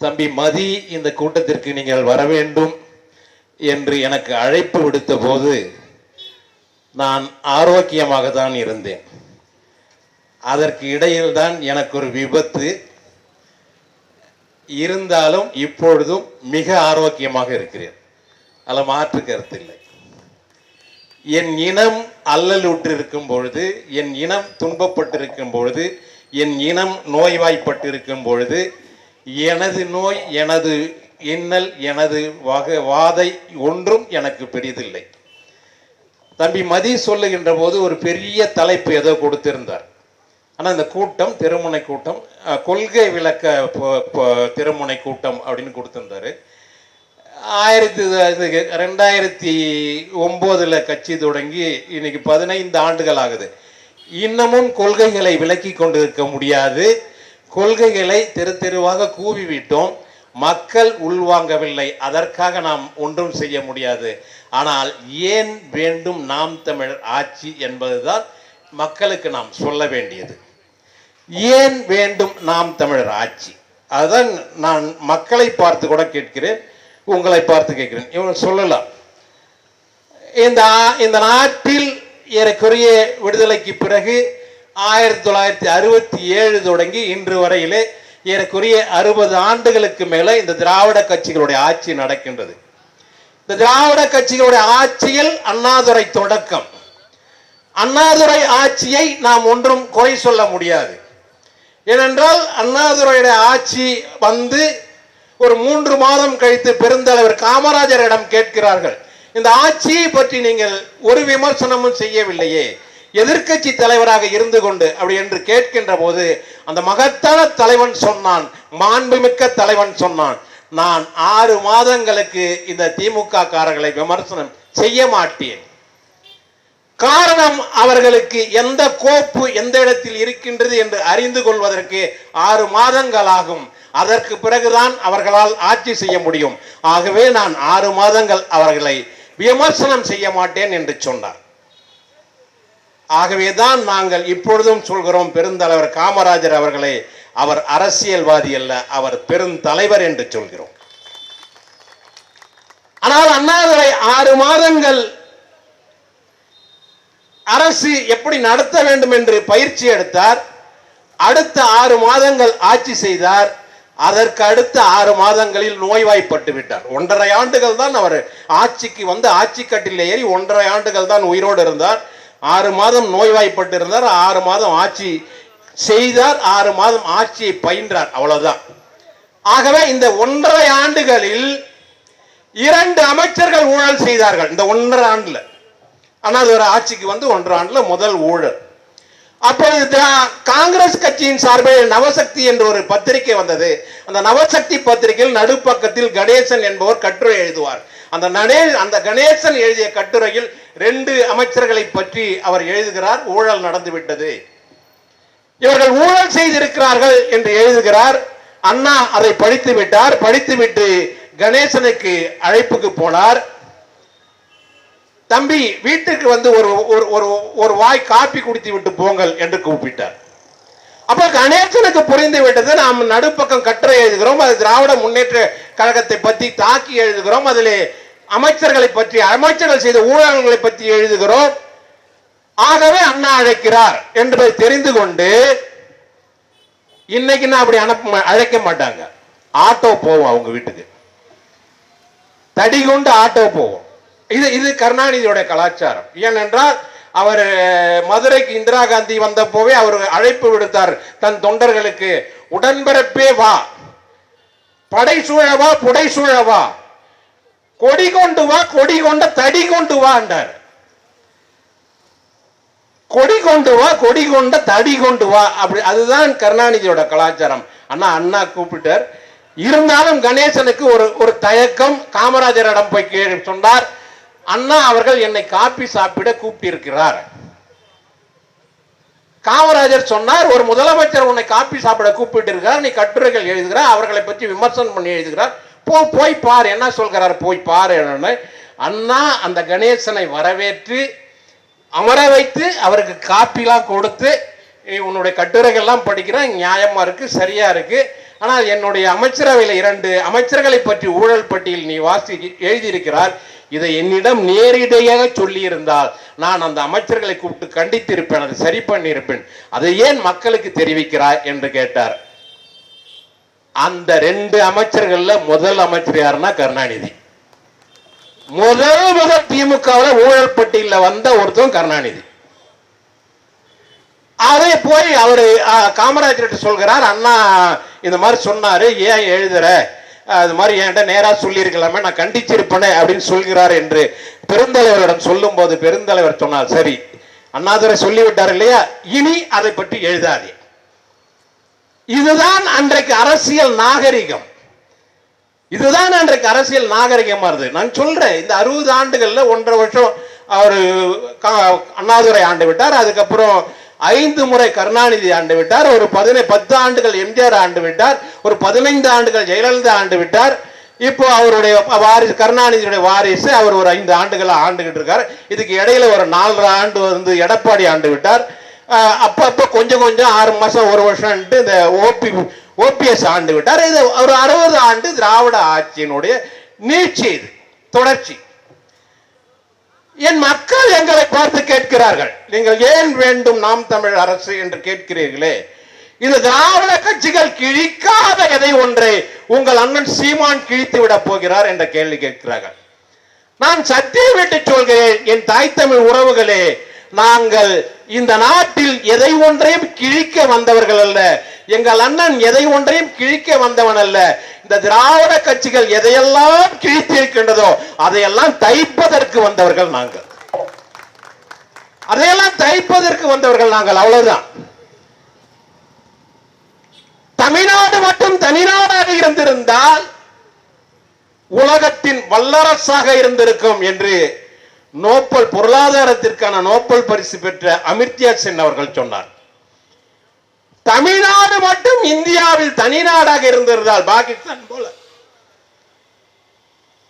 தம்பி மதி இந்த கூட்டத்திற்கு நீங்கள் வர வேண்டும் என்று எனக்கு அழைப்பு விடுத்த போது நான் ஆரோக்கியமாக தான் இருந்தேன். அதற்கு இடையில் தான் எனக்கு ஒரு விபத்து. இருந்தாலும் இப்பொழுதும் மிக ஆரோக்கியமாக இருக்கிறேன். அதில் மாற்று கருத்தில்லை. என் இனம் அல்லலுற்று இருக்கும் பொழுது, என் இனம் துன்பப்பட்டிருக்கும் பொழுது, என் இனம் நோய்வாய்ப்பட்டிருக்கும் பொழுது, எனது நோய், எனது இன்னல், எனது வாதை ஒன்றும் எனக்கு பெரிதில்லை. தம்பி மதி சொல்லுகின்ற போது ஒரு பெரிய தலைப்பு ஏதோ கொடுத்திருந்தார். ஆனால் இந்த கூட்டம் திருமுனை கூட்டம், கொள்கை விளக்க திருமுனை கூட்டம் அப்படின்னு கொடுத்திருந்தாரு. 2009 கட்சி தொடங்கி இன்னைக்கு 15 ஆண்டுகள் ஆகுது. இன்னமும் கொள்கைகளை விளக்கி கொண்டிருக்க முடியாது. கொள்கைகளை தெரு தெருவாக கூவிவிட்டோம். மக்கள் உள்வாங்கவில்லை. அதற்காக நாம் ஒன்றும் செய்ய முடியாது. ஆனால் ஏன் வேண்டும் நாம் தமிழர் ஆட்சி என்பதுதான் மக்களுக்கு நாம் சொல்ல வேண்டியது. ஏன் வேண்டும் நாம் தமிழர் ஆட்சி? அதுதான் நான் மக்களை பார்த்து கூட கேட்கிறேன், உங்களை பார்த்து கேட்கிறேன். இவங்க சொல்லலாம், இந்த நாட்டில் ஏறக்குறைய விடுதலைக்கு பிறகு 1967 தொடங்கி இன்று வரையிலே ஏறக்குறைய 60 ஆண்டுகளுக்கு மேல இந்த திராவிட கட்சிகளுடைய ஆட்சி நடக்கின்றது. இந்த திராவிட கட்சிகளுடைய ஆட்சியில் அண்ணாதுரை தொடக்கம். அண்ணாதுரை ஆட்சியை நாம் ஒன்றும் குறை சொல்ல முடியாது. ஏனென்றால் அண்ணாதுரையுடைய ஆட்சி வந்து ஒரு 3 மாதம் கழித்து பெருந்தலைவர் காமராஜரிடம் கேட்கிறார்கள், இந்த ஆட்சியை பற்றி நீங்கள் ஒரு விமர்சனமும் செய்யவில்லையே, எதிர்க்கட்சி தலைவராக இருந்து கொண்டு அப்படி என்று கேட்கின்ற போது அந்த மகத்தான தலைவன் சொன்னான், மாண்புமிக்க தலைவன் சொன்னான், நான் 6 மாதங்களுக்கு இந்த திமுக காரர்களை விமர்சனம் செய்ய மாட்டேன். காரணம், அவர்களுக்கு எந்த கோப்பு எந்த இடத்தில் இருக்கின்றது என்று அறிந்து கொள்வதற்கு 6 மாதங்களாகும். அதற்கு பிறகுதான் அவர்களால் ஆட்சி செய்ய முடியும். ஆகவே நான் 6 மாதங்கள் அவர்களை விமர்சனம் செய்ய மாட்டேன் என்று சொன்னார். ஆகவேதான் நாங்கள் இப்பொழுதும் சொல்கிறோம், பெருந்தலைவர் காமராஜர் அவர்களை அவர் அரசியல்வாதி அல்ல, அவர் பெருந்தலைவர் என்று சொல்கிறோம். ஆனால் அண்ணாதுரை 6 மாதங்கள் அரசு எப்படி நடத்த வேண்டும் என்று பயிற்சி எடுத்தார். அடுத்த 6 மாதங்கள் ஆட்சி செய்தார். அதற்கு அடுத்த 6 மாதங்களில் நோய்வாய்ப்பட்டு விட்டார். 1.5 ஆண்டுகள் தான் அவர் ஆட்சிக்கு வந்து ஆட்சி கட்டில் ஏறி 1.5 ஆண்டுகள் தான் உயிரோடு இருந்தார். 6 மாதம் நோய்வாய்ப்பட்டு இருந்தார். 6 மாதம் ஆட்சி செய்தார். 6 மாதம் ஆட்சியை பயின்றார். அவ்வளவுதான். ஆகவே இந்த 1.5 ஆண்டுகளில் 2 அமைச்சர்கள் ஊழல் செய்தார்கள். இந்த 1.5 ஆண்டுல அண்ணாதுரை ஆட்சிக்கு வந்து 1.5 ஆண்டுல முதல் ஊழல். அப்பொழுது காங்கிரஸ் கட்சியின் சார்பில் நவசக்தி என்ற ஒரு பத்திரிகை வந்தது. அந்த நவசக்தி பத்திரிகையில் நடுப்பக்கத்தில் கணேசன் என்பவர் கட்டுரை எழுதுவார். அந்த கணேசன் எழுதிய கட்டுரையில் 2 அமைச்சர்களை பற்றி அவர் எழுதுகிறார். ஊழல் நடந்துவிட்டது, இவர்கள் ஊழல் செய்திருக்கிறார்கள் என்று எழுதுகிறார். அண்ணா அதை படித்து விட்டார். படித்துவிட்டு கணேசனுக்கு அழைப்புக்கு போனார். தம்பி வீட்டுக்கு வந்து ஒரு வாய் காப்பி குடித்து விட்டு போங்கள் என்று கூப்பிட்டார். அப்ப கணேசனுக்கு புரிந்து விட்டது, நாம் நடுப்பக்கம் கட்டுரை எழுதுகிறோம், அது திராவிட முன்னேற்ற கழகத்தை பற்றி தாக்கி எழுதுகிறோம், அதிலே அமைச்சர்களை பற்றி, அமைச்சர்கள் செய்த ஊழல்களை பற்றி எழுதுகிறோம். ஆகவே அண்ணா அழைக்கிறார் என்பதை தெரிந்து கொண்டு, இன்னைக்கு நான் அப்படி அழைக்க மாட்டாங்க, ஆட்டோ போவோம் அவங்க வீட்டுக்கு, தடி கொண்டு ஆட்டோ போவோம். இது கருணாநிதியோட கலாச்சாரம். ஏனென்றால் அவர் மதுரைக்கு இந்திரா காந்தி வந்த போவே அவர் அழைப்பு விடுத்தார் தன் தொண்டர்களுக்கு, உடன்பிறப்பே வா, படை சூழவா, புடை சூழவா, கொடி கொண்டு வா, கொடி கொண்ட தடி கொண்டு வா என்றார். கொடி கொண்டு வா, கொடி கொண்ட தடி கொண்டு வா, அப்படி. அதுதான் கருணாநிதியோட கலாச்சாரம். அண்ணா கூப்பிட்டார். இருந்தாலும் கணேசனுக்கு ஒரு தயக்கம். காமராஜரிடம் போய் சொன்னார், அண்ணா அவர்கள் என்னை காப்பி சாப்பிட கூப்பிட்டிருக்கிறார். காமராஜர் சொன்னார், ஒரு முதலமைச்சர் உன்னை காப்பி சாப்பிட கூப்பிட்டு இருக்கிறார், நீ கட்டுரைகள் எழுதுகிறார், அவர்களை பற்றி விமர்சனம் பண்ணி எழுதுகிறார், போய் பாரு, என்ன சொல்கிறார் போய் பாரு. அண்ணா அந்த கணேசனை வரவேற்று அமர வைத்து அவருக்கு காப்பிலாம் கொடுத்து, உன்னுடைய கட்டுரைகள்லாம் படிக்கிறேன், நியாயமா இருக்கு, சரியா இருக்கு, ஆனால் என்னுடைய அமைச்சரவையில் 2 அமைச்சர்களை பற்றி ஊழல் பட்டியல் நீ எழுதியிருக்கிறார். இதை என்னிடம் நேரிடையாக சொல்லி இருந்தால் நான் அந்த அமைச்சர்களை கூப்பிட்டு கண்டித்திருப்பேன், அதை சரி பண்ணியிருப்பேன். அதை ஏன் மக்களுக்கு தெரிவிக்கிறாய் என்று கேட்டார். அந்த 2 அமைச்சர்கள்ல முதல் அமைச்சர் யாருன்னா கருணாநிதி. முதல் திமுகவில் ஊழல் பட்டியலில் வந்த ஒருத்தரும் கருணாநிதி. அதை போய் அவரு காமராஜர் சொல்கிறார், அண்ணா இந்த மாதிரி சொன்னாரு, ஏன் எழுதுற, அது மாதிரி என்கிட்ட நேரா சொல்லி இருக்கலாமே, நான் கண்டிச்சிருப்பேன் அப்படின்னு சொல்கிறார் என்று பெருந்தலைவரிடம் சொல்லும் போது பெருந்தலைவர் சொன்னார், சரி அண்ணாதுரை சொல்லிவிட்டார் இல்லையா, இனி அதை பற்றி எழுதாதே. இதுதான் அன்றைக்கு அரசியல் நாகரிகம். இதுதான் அன்றைக்கு அரசியல் நாகரிகமா இருந்தது. நான் சொல்றேன், இந்த 60 ஆண்டுகள்ல 1.5 வருஷம் அவரு அண்ணாதுரை ஆண்டு விட்டார், அதுக்கப்புறம் 5 முறை கருணாநிதி ஆண்டு விட்டார், ஒரு 10 ஆண்டுகள் எம்ஜிஆர் ஆண்டு விட்டார், ஒரு 15 ஆண்டுகள் ஜெயலலிதா ஆண்டு விட்டார். இப்போ அவருடைய வாரிசு கருணாநிதியுடைய வாரிசு அவர் ஒரு 5 ஆண்டுகள் ஆண்டுகிட்டு இருக்கார். இதுக்கு இடையில ஒரு 4 ஆண்டு வந்து எடப்பாடி ஆண்டு விட்டார். அப்பப்போ கொஞ்சம் 6 மாசம் 1 வருஷம் இந்த ஓபிஎஸ் ஆண்டு விட்டார். இது ஒரு 60 ஆண்டு திராவிட ஆட்சியினுடைய நீட்சி, இது தொடர்ச்சி. என் மக்கள் எங்களை பார்த்து கேட்கிறார்கள், நீங்கள் ஏன் வேண்டும் நாம் தமிழ் அரசு என்று கேட்கிறீர்களே, இது திராவிட கட்சிகள் கிழிக்காத எதை ஒன்றை உங்கள் அண்ணன் சீமான் கிழித்து விட போகிறார் என்ற கேள்வி கேட்கிறார்கள். நான் சத்தியம் விட்டு சொல்கிறேன், என் தாய் தமிழ் உறவுகளே, நாங்கள் இந்த நாட்டில் எதை ஒன்றையும் கிழிக்க வந்தவர்கள் அல்ல. எங்கள் அண்ணன் எதை ஒன்றையும் கிழிக்க வந்தவன் அல்ல. இந்த திராவிட கட்சிகள் எதையெல்லாம் கிழித்திருக்கின்றதோ அதையெல்லாம் தைப்பதற்கு வந்தவர்கள் நாங்கள். அதையெல்லாம் தைப்பதற்கு வந்தவர்கள் நாங்கள், அவ்வளவுதான். தமிழ்நாடு மட்டும் தனிநாடாக இருந்திருந்தால் உலகத்தின் வல்லரசாக இருந்திருக்கும் என்று நோபல் பொருளாதாரத்திற்கான நோபல் பரிசு பெற்ற அமிர்த்யா சென் அவர்கள் சொன்னார். தமிழ்நாடு மட்டும் இந்தியாவில் தனிநாடாக இருந்திருந்தால் பாகிஸ்தான் போல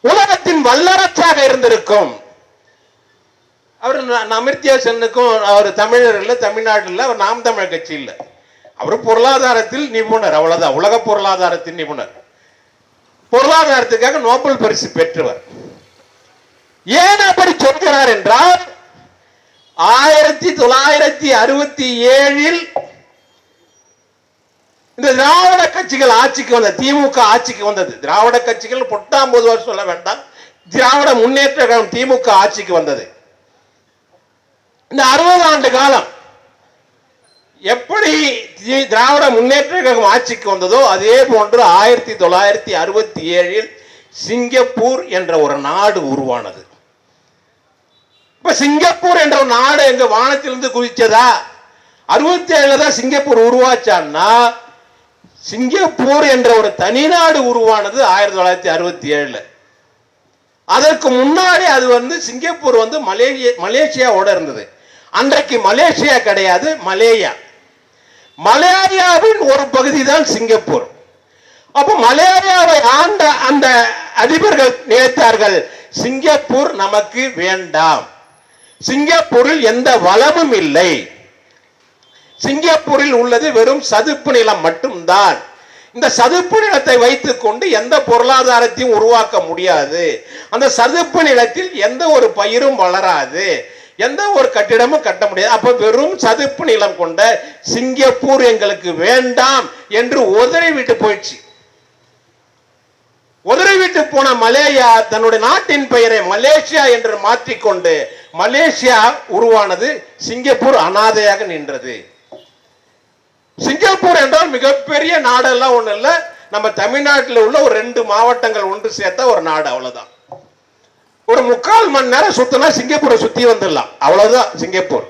உலகத்தின் வல்லரசாக இருந்திருக்கும். அவர் அமிர்த்யா சென்னுக்கும் அவர் தமிழர் இல்ல, தமிழ்நாடு இல்ல, அவர் நாம் தமிழர் கட்சி இல்ல, அவர் பொருளாதாரத்தில் நிபுணர், அவ்வளவுதான். உலக பொருளாதாரத்தின் நிபுணர், பொருளாதாரத்துக்காக நோபல் பரிசு பெற்றவர். ஏன் அப்படி சொல்கிறார் என்றால் 1967 இந்த திராவிட கட்சிகள் ஆட்சிக்கு வந்த, திமுக ஆட்சிக்கு வந்தது. திராவிட கட்சிகள் 19 வருஷம் சொல்ல வேண்டாம், திராவிட முன்னேற்ற கழகம் திமுக ஆட்சிக்கு வந்தது. இந்த 60 ஆண்டு காலம் எப்படி திராவிட முன்னேற்ற கழகம் ஆட்சிக்கு வந்ததோ அதே போன்று 1967 சிங்கப்பூர் என்ற ஒரு நாடு உருவானது. இப்ப சிங்கப்பூர் என்ற ஒரு நாடு எங்க வானத்திலிருந்து குதிச்சதா? 67 தான் சிங்கப்பூர் உருவாச்சான்னா, சிங்கப்பூர் என்ற ஒரு தனிநாடு உருவானது 1967. அதற்கு முன்னாடி அது வந்து சிங்கப்பூர் வந்து மலேசியாவோட இருந்தது. அன்றைக்கு மலேசியா கிடையாது, மலேயா. மலேயாவின் ஒரு பகுதி தான் சிங்கப்பூர். அப்போ மலேயாவை ஆண்ட அந்த அதிபர்கள் நினைத்தார்கள், சிங்கப்பூர் நமக்கு வேண்டாம், சிங்கப்பூரில் எந்த வளமும் இல்லை, சிங்கப்பூரில் உள்ளது வெறும் சதுப்பு நிலம் மட்டும்தான், இந்த சதுப்பு நிலத்தை வைத்துக் கொண்டு எந்த பொருளாதாரத்தையும் உருவாக்க முடியாது, அந்த சதுப்பு நிலத்தில் எந்த ஒரு பயிரும் வளராது, எந்த ஒரு கட்டிடமும் கட்ட முடியாது, அப்ப வெறும் சதுப்பு நிலம் கொண்ட சிங்கப்பூர் எங்களுக்கு வேண்டாம் என்று உதறிவிட்டு போயிடுச்சு. உதறிவிட்டு போன மலேயா தன்னுடைய நாட்டின் பெயரை மலேசியா என்று மாற்றிக்கொண்டு மலேசியா உருவானது, சிங்கப்பூர் அனாதையாக நின்றது. சிங்கப்பூர் என்றால் மிகப்பெரிய நாடெல்லாம் ஒண்ணு இல்ல, நம்ம தமிழ்நாட்டில் உள்ள ஒரு 2 மாவட்டங்கள் ஒன்று சேர்த்த ஒரு நாடு, அவ்வளவுதான். ஒரு 3/4 மணி நேரம் சுத்தினா சிங்கப்பூரை சுத்தி வந்துடலாம், அவ்வளவுதான் சிங்கப்பூர்.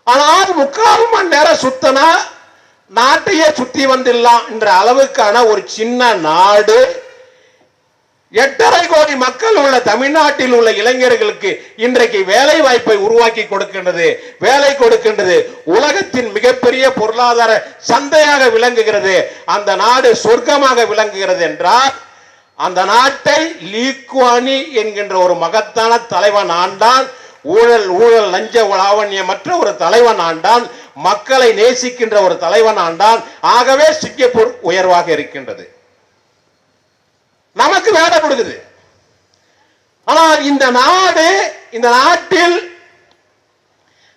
ஆனால் 3/4 மணி நேரம் சுத்தினா நாட்டையே சுத்தி வந்துடலாம் என்ற அளவுக்கான ஒரு சின்ன நாடு 8.5 கோடி மக்கள் உள்ள தமிழ்நாட்டில் உள்ள இளைஞர்களுக்கு இன்றைக்கு வேலை வாய்ப்பை உருவாக்கி கொடுக்கின்றது, வேலை கொடுக்கின்றது, உலகத்தின் மிகப்பெரிய பொருளாதார சந்தையாக விளங்குகிறது. அந்த நாடு சொர்க்கமாக விளங்குகிறது என்றால் அந்த நாட்டை லீ குவான் யூ என்கின்ற ஒரு மகத்தான தலைவன் ஆண்டான். ஊழல் லஞ்ச லாவண்யமற்ற ஒரு தலைவன் ஆண்டான். மக்களை நேசிக்கின்ற ஒரு தலைவன் ஆண்டான். ஆகவே சிங்கப்பூர் உயர்வாக இருக்கின்றது. நமக்கு வேலை கொடுக்குது. ஆனால் இந்த நாட்டில்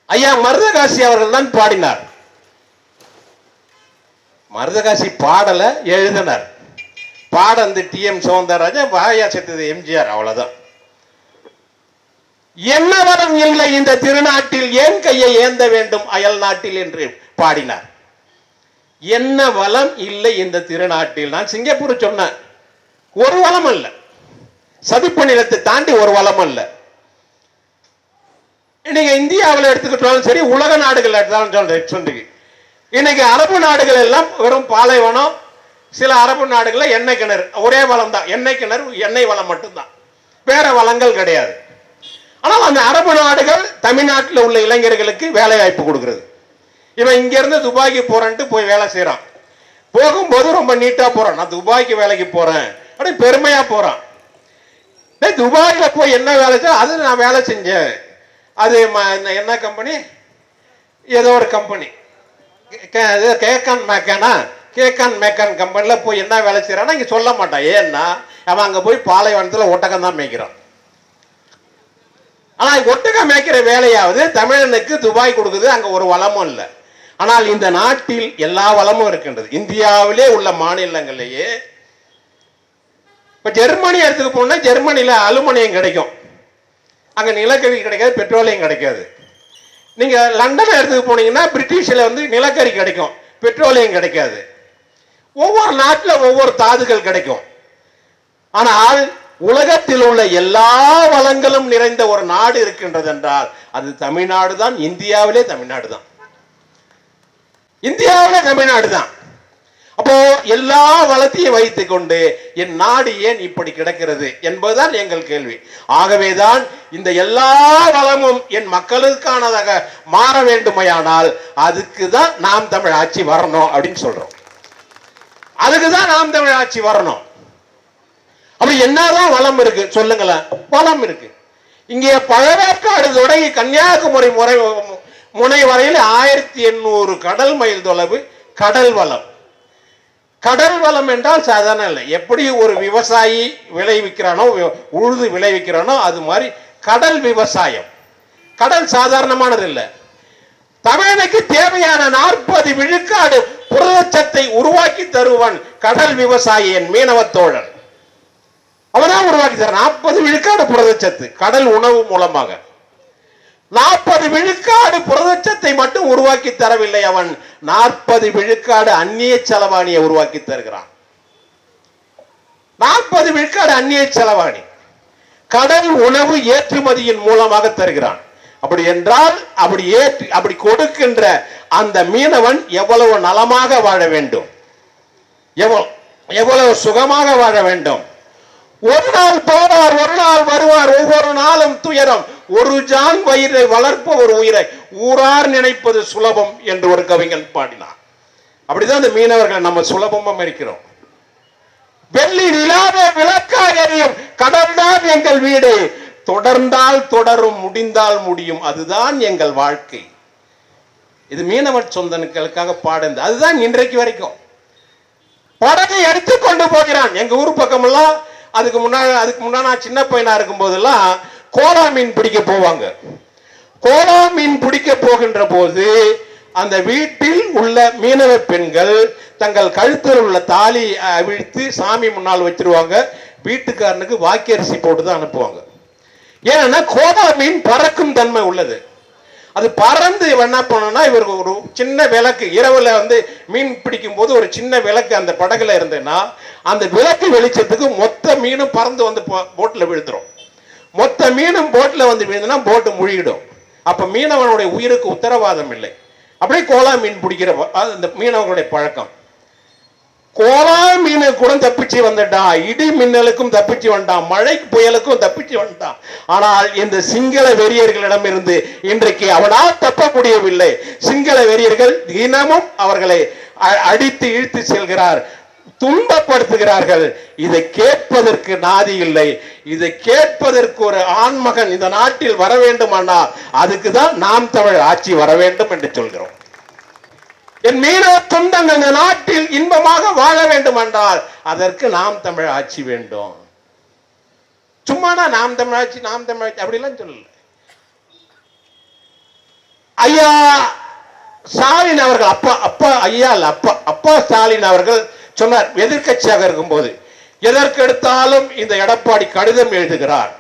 ஐயா மருதகாசி அவர்கள் தான் பாடினார். மருதகாசி பாடல எழுதினார். பாடந்து டி.எம். சௌந்தரராஜன், வாயா செத்தது எம்ஜிஆர். அவ்வளவுதான். என்ன வரம் இல்லை இந்த திருநாட்டில், ஏன் கையை ஏந்த வேண்டும் அயல் நாட்டில் என்று பாடினார். என்ன வளம் இல்லை இந்த திருநாட்டில். நான் சிங்கப்பூர் சொன்னேன், ஒரு வளம் அல்ல, சதுப்பு நிலத்தை தாண்டி ஒரு வளம் அல்ல. இன்னைக்கு இந்தியாவில் எடுத்துக்கிட்டாலும் சரி, உலக நாடுகள் எடுத்தாலும் சொல்றீங்க. இன்னைக்கு அரபு நாடுகள் எல்லாம் வெறும் பாலைவனம், சில அரபு நாடுகளில் எண்ணெய் கிணறு, ஒரே வளம் தான், எண்ணெய் கிணறு, எண்ணெய் வளம் மட்டும்தான், வேற வளங்கள் கிடையாது. ஆனால் அந்த அரபு நாடுகள் தமிழ்நாட்டில் உள்ள இளைஞர்களுக்கு வேலை வாய்ப்பு கொடுக்கிறது. இவன் இங்க இருந்து துபாய்க்கு போறேன்ட்டு போய் வேலை செய்யறான். போகும்போது ரொம்ப நீட்டா போறான், நான் துபாய்க்கு வேலைக்கு போறேன் அப்படின்னு பெருமையா போறான். துபாயில போய் என்ன வேலை செய்ய, அது நான் வேலை செஞ்சேன், அது என்ன கம்பெனி, ஏதோ ஒரு கம்பெனி, கேக்கான் மேக்கான் கம்பெனில போய் என்ன வேலை செய்யறான்னா இங்க சொல்ல மாட்டான். ஏன்னா அவன் அங்க போய் பாலைவனத்துல ஒட்டகம் தான் மேய்க்கிறான். ஆனா ஒட்டகம் மேய்க்கிற வேலையாவது தமிழனுக்கு துபாய் கொடுக்குது, அங்க ஒரு வளமும் இல்லை. ஆனால் இந்த நாட்டில் எல்லா வளமும் இருக்கின்றது. இந்தியாவிலே உள்ள மாநிலங்களிலேயே இப்ப ஜெர்மனி இடத்துக்கு போனா ஜெர்மனியில அலுமினியம் கிடைக்கும், அங்க நிலக்கரி கிடைக்காது, பெட்ரோலியம் கிடைக்காது. நீங்க லண்டன் இடத்துக்கு போனீங்கன்னா பிரிட்டிஷ்ல நிலக்கரி கிடைக்கும், பெட்ரோலியம் கிடைக்காது. ஒவ்வொரு நாட்டில் ஒவ்வொரு தாதுகள் கிடைக்கும். ஆனால் உலகத்தில் உள்ள எல்லா வளங்களும் நிறைந்த ஒரு நாடு இருக்கின்றது என்றால் அது தமிழ்நாடு தான். இந்தியாவிலே தமிழ்நாடு தான், இந்தியாவிலே தமிழ்நாடு தான். அப்போ எல்லா வளத்தையும் வைத்துக் கொண்டு என் நாடு ஏன் இப்படி கிடக்கிறது என்பதுதான் எங்கள் கேள்வி. ஆகவேதான் இந்த எல்லா வளமும் என் மக்களுக்கானதாக மாற வேண்டுமையானால் அதுக்கு தான் நாம் தமிழ் ஆட்சி வரணும் அப்படின்னு சொல்றோம். அதுக்குதான் நாம் தமிழ் ஆட்சி வரணும். அப்படி என்னதான் வளம் இருக்கு சொல்லுங்களேன்? வளம் இருக்கு. இங்கே பழவேற்காடு தொடங்கி கன்னியாகுமரி முனை வரையில் 1800 கடல் மைல் தொலைவு கடல் வளம். கடல் வளம் என்றால் சாதாரண இல்லை. எப்படி ஒரு விவசாயி விளைவிக்கிறானோ, உழுது விளைவிக்கிறானோ, அது மாதிரி கடல் விவசாயம். கடல் சாதாரணமானது இல்லை. தமிழனுக்கு தேவையான 40 விழுக்காடு புரதச்சத்தை உருவாக்கி தருவன் கடல் விவசாயி, என் மீனவ தோழன். அவதான் உருவாக்கி தர 40 விழுக்காடு புரதச்சத்து கடல் உணவு மூலமாக. 40 விழுக்காடு புரதச்சத்தை மட்டும் உருவாக்கி தரவில்லை, அவன் 40 விழுக்காடு அந்நிய செலவாணியை உருவாக்கி தருகிறான். 40 விழுக்காடு அந்நிய செலவாணி கடல் உணவு ஏற்றுமதியின் மூலமாக தருகிறான். அப்படி என்றால் அப்படி கொடுக்கின்ற அந்த மீனவன் எவ்வளவு நலமாக வாழ வேண்டும், எவ்வளவு சுகமாக வாழ வேண்டும். ஒரு நாள் போவார், ஒரு நாள் வருவார், ஒவ்வொரு நாளும் துயரம். ஒரு ஜான் வயிறை வளர்ப்ப ஒரு உயிரை ஊரார் நினைப்பது சுலபம் என்று ஒரு கவிஞன் பாடினார். அப்படிதான் இந்த மீனவர்களை நம்ம சுலபமா இருக்கிறோம். வெள்ளி நிலாத விளக்காக எரியும் கடல்தான் எங்கள் வீடு, தொடர்ந்தால் தொடரும், முடிந்தால் முடியும், அதுதான் எங்கள் வாழ்க்கை. இது மீனவர் சொந்தனுக்களுக்காக பாடுது. அதுதான் இன்றைக்கு வரைக்கும். படகை எடுத்துக்கொண்டு போகிறான். எங்க ஊர் பக்கம் எல்லாம் அதுக்கு முன்னாடி நான் சின்ன பையனா இருக்கும் போதெல்லாம் கோலா மீன் பிடிக்க போவாங்க. கோலா மீன் பிடிக்க போகின்ற போது அந்த வீட்டில் உள்ள மீனவ பெண்கள் தங்கள் கழுத்தில் உள்ள தாலி அவிழ்த்து சாமி முன்னால் வச்சிருவாங்க. வீட்டுக்காரனுக்கு வாக்கியரிசி போட்டு தான் அனுப்புவாங்க. ஏன்னா கோலா மீன் பறக்கும் தன்மை உள்ளது. அது பறந்து என்ன பண்ணா, இவருக்கு ஒரு சின்ன விளக்கு, இரவுல மீன் பிடிக்கும் போது ஒரு சின்ன விளக்கு அந்த படகுல இருந்ததுன்னா அந்த விளக்கு வெளிச்சத்துக்கு மொத்த மீனும் பறந்து போட்ல விழுந்துரும். மொத்த மீனும் போட்ல விழுந்துனா போட்டு முழுகிடும். அப்ப மீனவனுடைய உயிருக்கு உத்தரவாதம் இல்லை. அப்படியே கோலா மீன் பிடிக்கிற அந்த மீனவர்களுடைய பழக்கம். கோலா மீனு கூட தப்பிச்சு வந்துட்டான், இடி மின்னலுக்கும் தப்பிச்சு வந்துட்டான், மழை புயலுக்கும் தப்பிச்சு வந்துட்டான். ஆனால் இந்த சிங்கள வெறியர்களிடம் இருந்து இன்றைக்கு அவனால் தப்ப முடியவில்லை. சிங்கள வெறியர்கள் தினமும் அவர்களை அடித்து இழுத்து செல்கிறார், துன்பப்படுத்துகிறார்கள். இதை கேட்பதற்கு நாதி இல்லை. இதை கேட்பதற்கு ஒரு ஆண்மகன் இந்த நாட்டில் வர வேண்டுமானால் அதுக்குதான் நாம் தமிழ் ஆட்சி வர வேண்டும் என்று சொல்கிறோம். என் மீனவ சொந்தங்கள் இந்த நாட்டில் இன்பமாக வாழ வேண்டும் என்றால் அதற்கு நாம் தமிழ் ஆட்சி வேண்டும். சும்மானா நாம் தமிழாட்சி நாம் தமிழாட்சி அப்படிலாம் சொல்லல. ஐயா ஸ்டாலின் அவர்கள் அப்பா ஸ்டாலின் அவர்கள் சொன்னார், எதிர்கட்சியாக இருக்கும் போது எதற்கெடுத்தாலும் இந்த எடப்பாடி கடிதம் எழுதுகிறார்,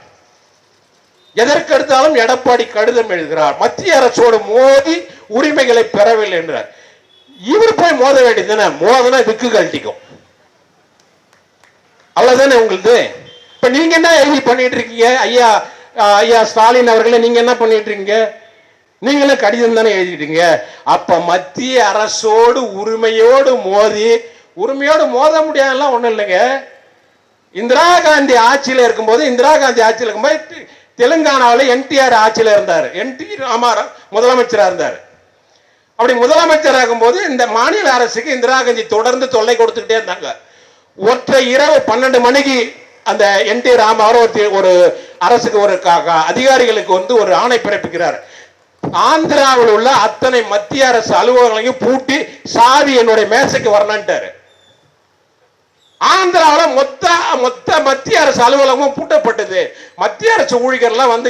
எதற்கெடுத்தாலும் எடப்பாடி கடிதம் எழுதுகிறார், மத்திய அரசோடு மோதி உரிமைகளை பெறவில்லை என்றார். இவர் போய் மோத வேண்டியதுதானே, மோதனா விக்கு கழட்டிக்கும், அவ்வளவுதானே உங்களுக்கு. இப்ப நீங்க என்ன எழுதி பண்ணிட்டு இருக்கீங்க? ஐயா ஸ்டாலின் அவர்களே, நீங்க என்ன பண்ணிட்டு இருக்கீங்க? நீங்களும் கடிதம் தானே எழுதிட்டீங்க. அப்ப மத்திய அரசோடு உரிமையோடு மோத முடியாதுலாம் ஒண்ணும் இல்லைங்க. இந்திரா காந்தி ஆட்சியில் இருக்கும்போது தெலுங்கானாவில் என்டிஆர் ஆட்சியில் இருந்தார், என்டி ராமாராவ் முதலமைச்சராக இருந்தார். அப்படி முதலமைச்சர் ஆகும்போது இந்த மாநில அரசுக்கு இந்திரா காந்தி தொடர்ந்து தொல்லை கொடுத்துக்கிட்டே இருந்தாங்க. ஒற்றை இரவு 12 மணிக்கு அந்த என்டி ராமாராவ் ஒரு அரசுக்கு ஒரு அதிகாரிகளுக்கு ஒரு ஆணை பிறப்பிக்கிறார். ஆந்திராவில் உள்ள அத்தனை மத்திய அரசு அலுவலகங்களையும் பூட்டி சாவி என்னுடைய மேசைக்கு வரணும்ட்டாரு. ஆந்திராவில் மொத்த மத்திய அரசு அலுவலகமும் பூட்டப்பட்டது. மத்திய அரசு ஊழியர்கள்லாம் வந்து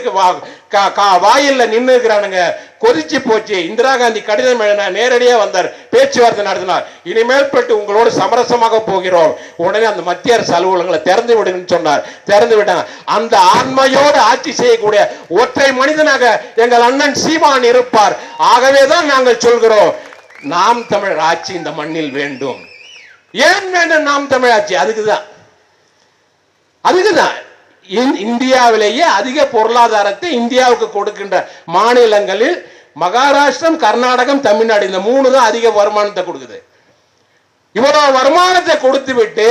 வாயில்ல நின்று இருக்கிறானுங்க. கொதிச்சு போச்சு. இந்திரா காந்தி கடிதம் எழுதின நேரடியாக வந்தார், பேச்சுவார்த்தை நடத்தினார். இனிமேல் பட்டு உங்களோடு சமரசமாக போகிறோம், உடனே அந்த மத்திய அரசு அலுவலகங்களை திறந்து விடுன்னு சொன்னார். திறந்து விட்டாங்க. அந்த ஆண்மையோடு ஆட்சி செய்யக்கூடிய ஒற்றை மனிதனாக எங்கள் அண்ணன் சீமான் இருப்பார். ஆகவேதான் நாங்கள் சொல்கிறோம், நாம் தமிழர் ஆட்சி இந்த மண்ணில் வேண்டும். ஏன் வேண்டும் நாம் தமிழாட்சி? அதுக்குதான் இந்தியாவிலேயே அதிக பொருளாதாரத்தை இந்தியாவுக்கு கொடுக்கின்ற மாநிலங்களில் மகாராஷ்டிரம், கர்நாடகம், தமிழ்நாடு இந்த 3 தான் அதிக வருமானத்தை கொடுக்குது. இவ்வளவு வருமானத்தை கொடுத்து விட்டு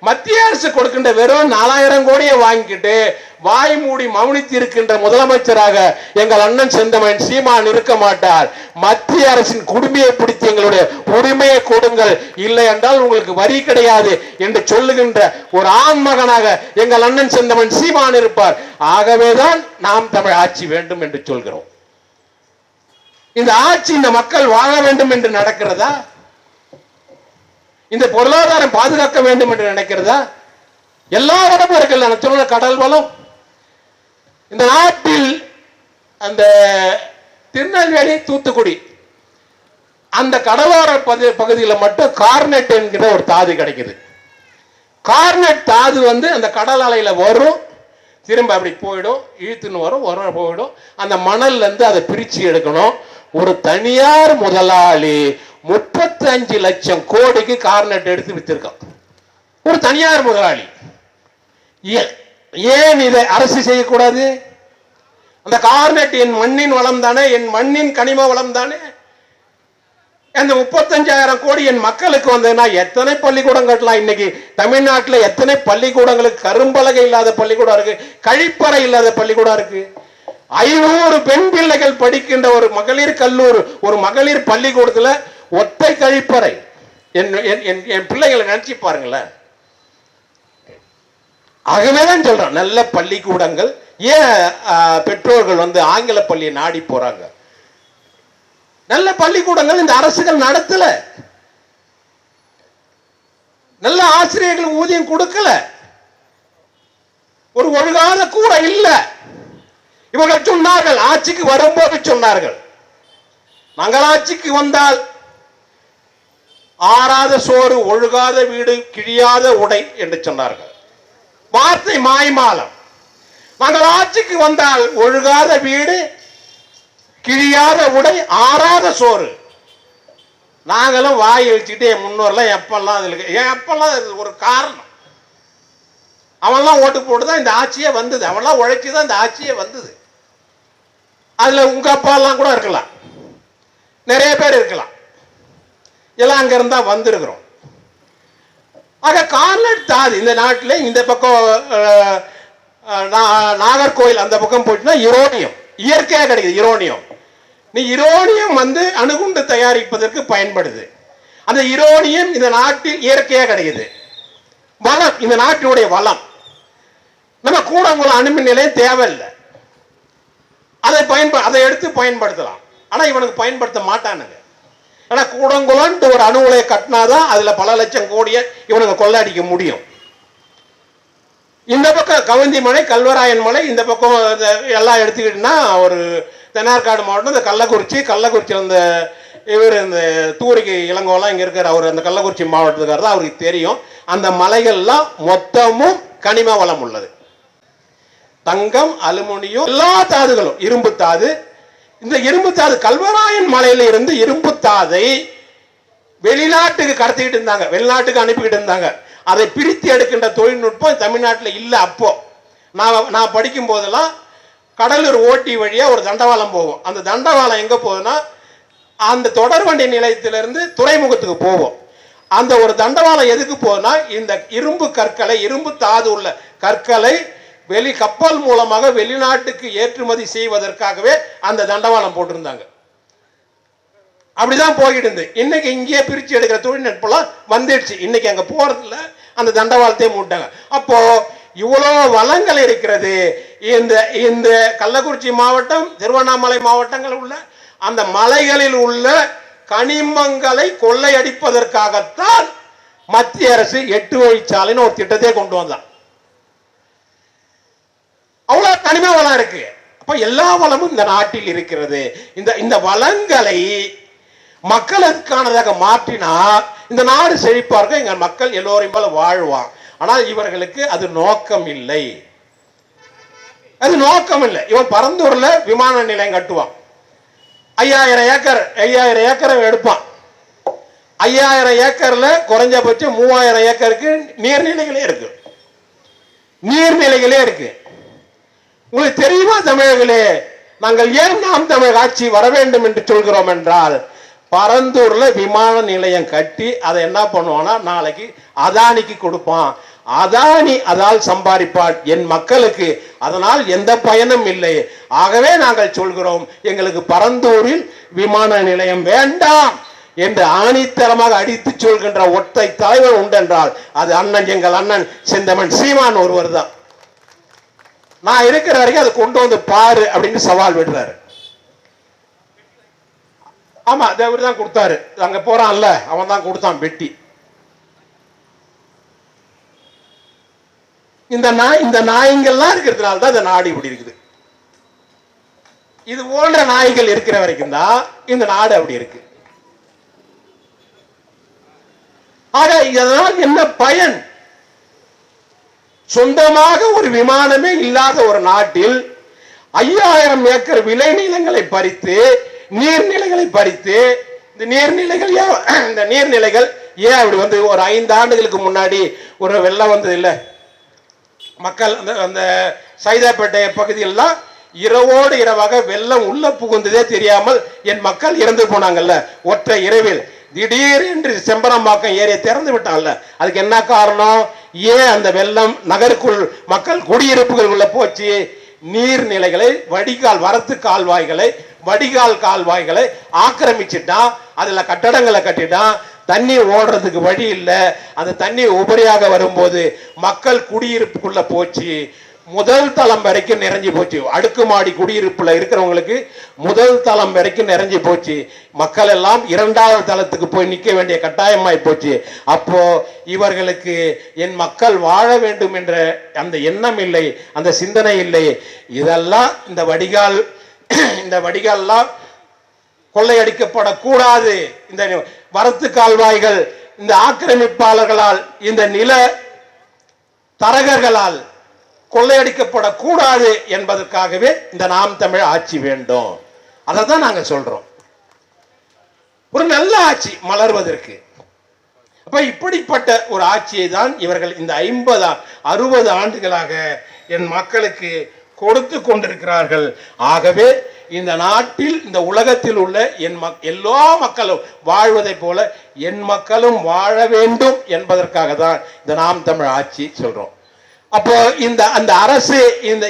மத்திய அரசு கொடுக்கின்ற வெறும் 4000 கோடியை வாங்கிக்கிட்டு வாய் மூடி மௌனித்து இருக்கின்ற முதலமைச்சராக எங்கள் அண்ணன் செந்தமன் சீமான் இருக்க மாட்டார். மத்திய அரசின் குடுமையை பிடித்து எங்களுடைய உரிமையை கொடுங்கள், இல்லை என்றால் உங்களுக்கு வரி கிடையாது என்று சொல்லுகின்ற ஒரு ஆண்மகனாக எங்கள் அண்ணன் செந்தமன் சீமான் இருப்பார். ஆகவேதான் நாம் தமிழ் ஆட்சி வேண்டும் என்று சொல்கிறோம். இந்த ஆட்சி இந்த மக்கள் வாழ வேண்டும் என்று நடக்கிறதா? இந்த பொருளாதாரம் பாதுகாக்க வேண்டும் என்று நினைக்கிறதா? எல்லா வளமும் இருக்குல்ல, நான் சொல்ல கடல் வளம். இந்த நாட்டில் அந்த திருநெல்வேலி, தூத்துக்குடி அந்த கடலோர பகுதியில் மட்டும் கார்னெட் என்கிற ஒரு தாது கிடைக்குது. கார்னெட் தாது அந்த கடல் அலையில வரும், திரும்ப அப்படி போயிடும், இழுத்துன்னு வரும், போயிடும். அந்த மணல்ல இருந்து அதை பிரிச்சு எடுக்கணும். ஒரு தனியார் முதலாளி 35 லட்சம் கோடிக்கு கார்னெட் எடுத்து வித்திருக்கான். ஒரு தனியார் முதலாளி. ஏன் இதை அரசு செய்யக்கூடாது? அந்த கார்னெட் என் மண்ணின் வளம் தானே, என் மண்ணின் கனிம வளம் தானே. அந்த 35,000 கோடி என் மக்களுக்கு வந்ததுன்னா எத்தனை பள்ளிக்கூடம் கட்டலாம்? இன்னைக்கு தமிழ்நாட்டில் எத்தனை பள்ளிக்கூடங்களுக்கு கரும்பலகை இல்லாத பள்ளிக்கூடம் இருக்கு, கழிப்பறை இல்லாத பள்ளிக்கூடம் இருக்கு. 500 பெண் பிள்ளைகள் படிக்கின்ற ஒரு மகளிர் கல்லூரி, ஒரு மகளிர் பள்ளிக்கூடத்துல ஒற்றை கழிப்பறை. என் பிள்ளைகளை நினைச்சு பாருங்களேன். ஆகவேதான் சொல்றேன், நல்ல பள்ளிக்கூடங்கள். ஏன் பெற்றோர்கள் ஆங்கில பள்ளியை நாடி போறாங்க? நல்ல பள்ளிக்கூடங்கள் இந்த அரசுகள் நடத்தல, நல்ல ஆசிரியர்களுக்கு ஊதியம் கொடுக்கல, ஒரு ஒழுங்கான கூட இல்ல. இவர்கள் சொன்னார்கள், ஆட்சிக்கு வரும்போது சொன்னார்கள், நாங்கள் ஆட்சிக்கு வந்தால் ஆறாத சோறு, ஒழுகாத வீடு, கிழியாத உடை என்று சொன்னார்கள். வார்த்தை மாய்மாலம். நாங்கள் ஆட்சிக்கு வந்தால் ஒழுகாத வீடு, கிழியாத உடை, ஆறாத சோறு. நாங்களும் வாய் வச்சுக்கிட்டு என் முன்னோர்லாம் எப்பெல்லாம் ஒரு காரணம். அவன்லாம் ஓட்டு போட்டுதான் இந்த ஆட்சியே வந்தது, அவன்லாம் உழைச்சுதான் இந்த ஆட்சியே வந்தது. அதுல உங்க அப்பா எல்லாம் கூட இருக்கலாம், நிறைய பேர் இருக்கலாம், எல்லாம் அங்க இருந்தா வந்திருக்கிறோம். ஆக கார்னெட் தாது இந்த நாட்டில் இந்த பக்கம் நாகர்கோயில் அந்த பக்கம் போயிட்டுனா யுரேனியம் இயற்கையாக கிடைக்குது. யுரேனியம் அணுகுண்டு தயாரிப்பதற்கு பயன்படுது. அந்த யுரேனியம் இந்த நாட்டில் இயற்கையாக கிடைக்குது. வளம், இந்த நாட்டினுடைய வளம். நம்ம கூடங்குளம் அணுமின் நிலையம் தேவையில்லை, அதை எடுத்து பயன்படுத்தலாம். ஆனா இவனுக்கு பயன்படுத்த மாட்டானுங்க. ஆனா கூடங்குளம்னு ஒரு அணு உலையை கட்டினாதான் அதுல பல லட்சம் கோடியை இவனுங்க கொள்ளடிக்க முடியும். இந்த பக்கம் கவுந்தி மலை, கல்வராயன் மலை, இந்த பக்கம் எல்லாம் எடுத்துக்கிட்டோம்னா ஒரு தென்னார்காடு மாவட்டம், இந்த கள்ளக்குறிச்சியில் இந்த இவர் இந்த தூரிகை இளங்கோலாம் இங்கே இருக்கிற அவர் அந்த கள்ளக்குறிச்சி மாவட்டத்துக்காரர் தான் அவருக்கு தெரியும். அந்த மலைகள்லாம் மொத்தமும் கனிம வளம் உள்ளது. தங்கம், அலுமினியம், எல்லா தாதுகளும், இரும்பு தாது. இந்த இரும்பு தாது கல்வராயன் மலையில இருந்து இரும்பு தாதை வெளிநாட்டுக்கு கடத்திக்கிட்டு இருந்தாங்க, வெளிநாட்டுக்கு அனுப்பிக்கிட்டு இருந்தாங்க. அதை பிரித்து எடுக்கின்ற தொழில்நுட்பம் தமிழ்நாட்டில் இல்லை. அப்போ நான் படிக்கும் போதெல்லாம் கடலூர் ஓட்டி வழியா ஒரு தண்டவாளம் போகும். அந்த தண்டவாளம் எங்க போகுதுன்னா அந்த தொடர்வண்டி நிலையத்திலிருந்து துறைமுகத்துக்கு போவோம். அந்த ஒரு தண்டவாளம் எதுக்கு போகுதுன்னா இந்த இரும்பு கற்களை, இரும்பு தாது உள்ள கற்களை கப்பல் மூலமாக வெளிநாட்டுக்கு ஏற்றுமதி செய்வதற்காகவே அந்த தண்டவாளம் போட்டிருந்தாங்க. அப்படிதான் போயிட்டு இருந்து. இன்னைக்கு இங்கேயே பிரிச்சு எடுக்கிற தொழில்நுட்பம் வந்துடுச்சு. இன்னைக்கு அங்க போறதுல அந்த தண்டவாளத்தையே மூட்டாங்க. அப்போ இவ்வளவு வளங்கள் இருக்கிறது. இந்த கள்ளக்குறிச்சி மாவட்டம், திருவண்ணாமலை மாவட்டங்கள் உள்ள அந்த மலைகளில் உள்ள கனிமங்களை கொள்ளையடிப்பதற்காகத்தான் மத்திய அரசு 8 வழிச்சாலைன்னு ஒரு திட்டத்தை கொண்டு வந்தான். அவ்வளவு கனிம வளம் இருக்கு. அப்ப எல்லா வளமும் இந்த நாட்டில் இருக்கிறது. இந்த வளங்களை மக்களுக்கானதாக மாற்றினா இந்த நாடு செழிப்பார்கள், எங்க மக்கள் எல்லோரையும் போல வாழ்வான். ஆனால் இவர்களுக்கு அது நோக்கம் இல்லை. அது நோக்கம் இல்லை. இவன் பரந்தூர்ல விமான நிலையம் கட்டுவான், 5000 ஏக்கரை எடுப்பான். 5000 ஏக்கர்ல குறைஞ்சபட்சம் 3000 ஏக்கருக்கு நீர்நிலைகளே இருக்கு. உங்களுக்கு தெரியுமா தமிழர்களே, நாங்கள் ஏன் நாம் தமிழ் ஆட்சி வர வேண்டும் என்று சொல்கிறோம் என்றால், பரந்தூர்ல விமான நிலையம் கட்டி அதை என்ன பண்ணுவான்னா நாளைக்கு அதானிக்கு கொடுப்பான். அதானி அதால் சம்பாதிப்பான். என் மக்களுக்கு அதனால் எந்த பயனும் இல்லை. ஆகவே நாங்கள் சொல்கிறோம், எங்களுக்கு பரந்தூரில் விமான நிலையம் வேண்டாம் என்று ஆணித்தரமாக அடித்து சொல்கின்ற ஒற்றை தலைவர் உண்டென்றால் அது எங்கள் அண்ணன் செந்தமன் சீமான் ஒருவர் தான். நான் இருக்கிற வரைக்கும் அதை கொண்டு வந்து பாரு அப்படின்னு சவால் விடுறாரு. ஆமா, தேவர் தான் கொடுத்தாரு. அங்க போறான்ல, அவன் தான் கொடுத்தான் பெட்டி. இந்த நாய்கள்லாம் இருக்கிறதுனால தான் இந்த நாடு இப்படி இருக்குது. இது போன்ற நாய்கள் இருக்கிற வரைக்கும் தான் இந்த நாடு அப்படி இருக்கு. ஆக இதனால் என்ன பயன்? சொந்தமாக ஒரு விமானமே இல்லாத ஒரு நாட்டில் 5000 ஏக்கர் விளைநிலங்களை பறித்து, நீர்நிலைகளை பறித்து, இந்த நீர்நிலைகள் ஏன் அப்படி வந்து ஒரு 5 ஆண்டுகளுக்கு முன்னாடி ஒரு வெள்ளம் வந்தது இல்லை, மக்கள் அந்த சைதாப்பேட்டை பகுதியெல்லாம் இரவோடு இரவாக வெள்ளம் உள்ள புகுந்ததே தெரியாமல் என் மக்கள் இறந்து போனாங்கல்ல ஒற்றை இரவில். திடீரென்று செம்பரம்பாக்கம் ஏரியை திறந்து விட்டாங்கல்ல, அதுக்கு என்ன காரணம்? ஏன் அந்த வெள்ளம் நகருக்குள் மக்கள் குடியிருப்புகள் உள்ள போச்சு? நீர்நிலைகளை, வரத்து கால்வாய்களை, வடிகால் கால்வாய்களை ஆக்கிரமிச்சுட்டான். அதுல கட்டடங்களை கட்டிட்டான். தண்ணி ஓடுறதுக்கு வழி இல்லை. அந்த தண்ணி உபரியாக வரும்போது மக்கள் குடியிருப்புக்குள்ள போச்சு. முதல் தளம் வரைக்கும் நிறைஞ்சு போச்சு. அடுக்குமாடி குடியிருப்புல இருக்கிறவங்களுக்கு முதல் தளம் வரைக்கும் நிறைஞ்சு போச்சு. மக்கள் எல்லாம் 2வது தளத்துக்கு போய் நிற்க வேண்டிய கட்டாயமாய் போச்சு. அப்போ இவர்களுக்கு என் மக்கள் வாழ வேண்டும் என்ற அந்த எண்ணம் இல்லை, அந்த சிந்தனை இல்லை. இதெல்லாம் இந்த வடிகால்லாம் கொள்ளையடிக்கப்படக்கூடாது. இந்த வரத்து கால்வாய்கள் இந்த ஆக்கிரமிப்பாளர்களால், இந்த நில தரகர்களால் கொள்ளையடிக்கப்படக்கூடாது என்பதற்காகவே இந்த நாம் தமிழ் ஆட்சி வேண்டும். அதை தான் நாங்க சொல்றோம், ஒரு நல்ல ஆட்சி மலர்வதற்கு. அப்ப இப்படிப்பட்ட ஒரு ஆட்சியை தான் இவர்கள் இந்த 50-60 ஆண்டுகளாக என் மக்களுக்கு கொடுத்து கொண்டிருக்கிறார்கள். ஆகவே இந்த நாட்டில், இந்த உலகத்தில் உள்ள எல்லா மக்களும் வாழ்வதை போல என் மக்களும் வாழ வேண்டும் என்பதற்காக தான் இந்த நாம் தமிழ் ஆட்சி சொல்றோம். அப்போ அந்த அரசு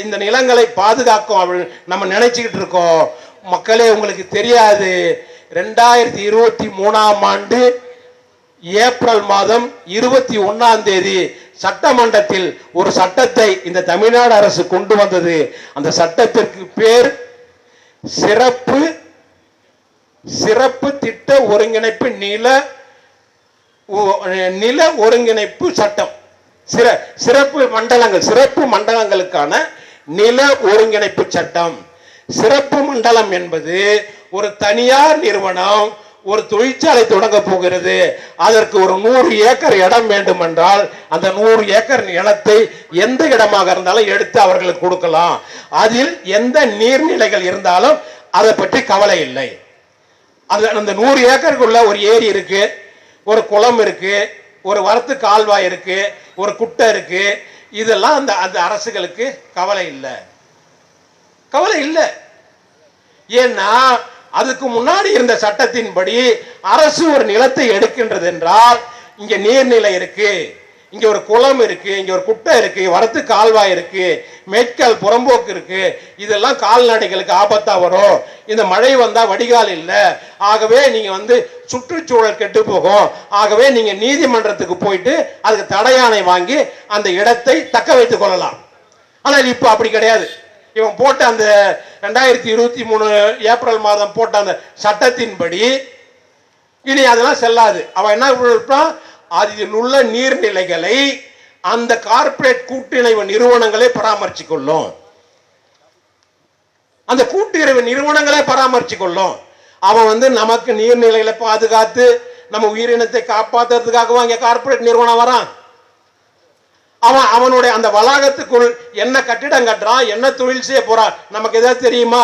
இந்த நிலங்களை பாதுகாக்கும் அப்படின்னு நம்ம நினைச்சுக்கிட்டு இருக்கோம். மக்களே, உங்களுக்கு தெரியாது, 2023ஆம் ஆண்டு ஏப்ரல் மாதம் 21ஆம் தேதி சட்டமன்றத்தில் ஒரு சட்டத்தை இந்த தமிழ்நாடு அரசு கொண்டு வந்தது. அந்த சட்டத்திற்கு பேர் சிறப்பு சிறப்பு திட்ட ஒருங்கிணைப்பு நில ஒருங்கிணைப்பு சட்டம், சிறப்பு மண்டலங்களுக்கான நில ஒருங்கிணைப்பு சட்டம். சிறப்பு மண்டலம் என்பது ஒரு தனியார் நிறுவனம் ஒரு தொழிற்சாலை தொடங்க போகிறது, அதற்கு ஒரு 100 ஏக்கர் இடம் வேண்டும் என்றால் அந்த 100 ஏக்கர் நிலத்தை எந்த இடமாக இருந்தாலும் எடுத்து அவர்களுக்கு கொடுக்கலாம். அதில் எந்த நீர்நிலைகள் இருந்தாலும் அதை பற்றி கவலை இல்லை. அந்த 100 ஏக்கருக்குள்ள ஒரு ஏரி இருக்கு, ஒரு குளம் இருக்கு, ஒரு வரத்து கால்வாய் இருக்கு, ஒரு குட்டை இருக்கு, இதெல்லாம் அந்த அரசுகளுக்கு கவலை இல்லை. ஏன்னா அதுக்கு முன்னாடி இருந்த சட்டத்தின்படி அரசு ஒரு நிலத்தை எடுக்கின்றது என்றால் இங்க நீர்நிலை இருக்கு, இங்க ஒரு குளம் இருக்கு, இங்க ஒரு குட்டை இருக்கு, வரத்து கால்வாய் இருக்கு, மேற்கால் புறம்போக்கு இருக்கு, இதெல்லாம் கால்நடைகளுக்கு ஆபத்தா வரும், இந்த மழை வந்தா வடிகால் இல்லை, ஆகவே நீங்க சுற்றுச்சூழல் கெட்டு போகும், ஆகவே நீங்க நீதிமன்றத்துக்கு போயிட்டு அதுக்கு தடையாணை வாங்கி அந்த இடத்தை தக்க வைத்துக் கொள்ளலாம். ஆனால் இப்ப அப்படி கிடையாது. இவன் போட்ட அந்த 2023 ஏப்ரல் மாதம் போட்ட அந்த சட்டத்தின்படி இனி அதெல்லாம் செல்லாது. அவன் என்ன பண்ணிருப்பான், அதில் உள்ள நீர்நிலைகளை அந்த கார்ப்பரேட் கூட்டிணைவு நிறுவனங்களே பராமரித்துக் கொள்ளும். அந்த கூட்டுறவு நிறுவனங்களே பராமரித்துக் கொள்ளும். அவன் நமக்கு நீர்நிலைகளை பாதுகாத்து நம்ம உயிரினத்தை காப்பாற்றுறதுக்காக அங்கே கார்ப்பரேட் நிறுவனம் வரான். அவனுடைய அந்த வளாகத்துக்குள் என்ன கட்டிடம் கட்டுறான், என்ன தொழில் செய்ய போறான், நமக்கு ஏதாவது தெரியுமா?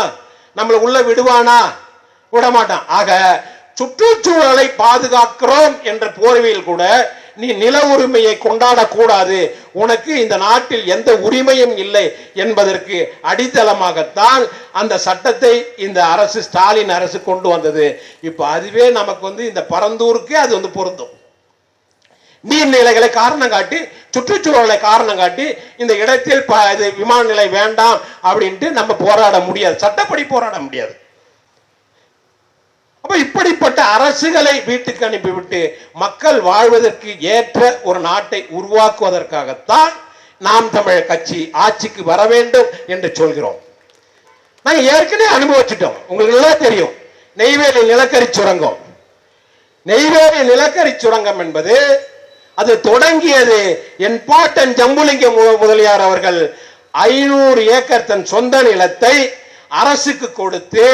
நம்மள உள்ள விடுவானா? விடமாட்டான். ஆக சுற்றுச்சூழலை பாதுகாக்கிறோம் என்ற போர்வையில் கூட நீ நில உரிமையை கொண்டாடக்கூடாது, உனக்கு இந்த நாட்டில் எந்த உரிமையும் இல்லை என்பதற்கு அடித்தளமாகத்தான் அந்த சட்டத்தை இந்த அரசு, ஸ்டாலின் அரசு கொண்டு வந்தது. இப்ப அதுவே நமக்கு இந்த பரந்தூருக்கு அது பொருந்தும். நீர்நிலைகளை காரணம் காட்டி, சுற்றுச்சூழலை காரணம் காட்டி இந்த இடத்தில் விமான நிலை வேண்டாம் அப்படின்ட்டு நம்ம போராட முடியாது, சட்டப்படி போராட முடியாது. அப்ப இப்படிப்பட்ட அரசுகளை வீட்டுக்கு அனுப்பிவிட்டு மக்கள் வாழ்வதற்கு ஏற்ற ஒரு நாட்டை உருவாக்குவதற்காகத்தான் நாம் தமிழர் கட்சி ஆட்சிக்கு வர வேண்டும் என்று சொல்கிறோம். நாங்க ஏற்கனவே அனுபவிச்சுட்டோம், உங்களுக்கு எல்லாம் தெரியும். நெய்வேலி நிலக்கரி சுரங்கம், நெய்வேலி நிலக்கரி சுரங்கம் என்பது அது தொடங்கியது என் பாட்டன் ஜம்புலிங்க முதலியார் அவர்கள் 500 ஏக்கர் தன் சொந்த நிலத்தை அரசுக்கு கொடுத்து,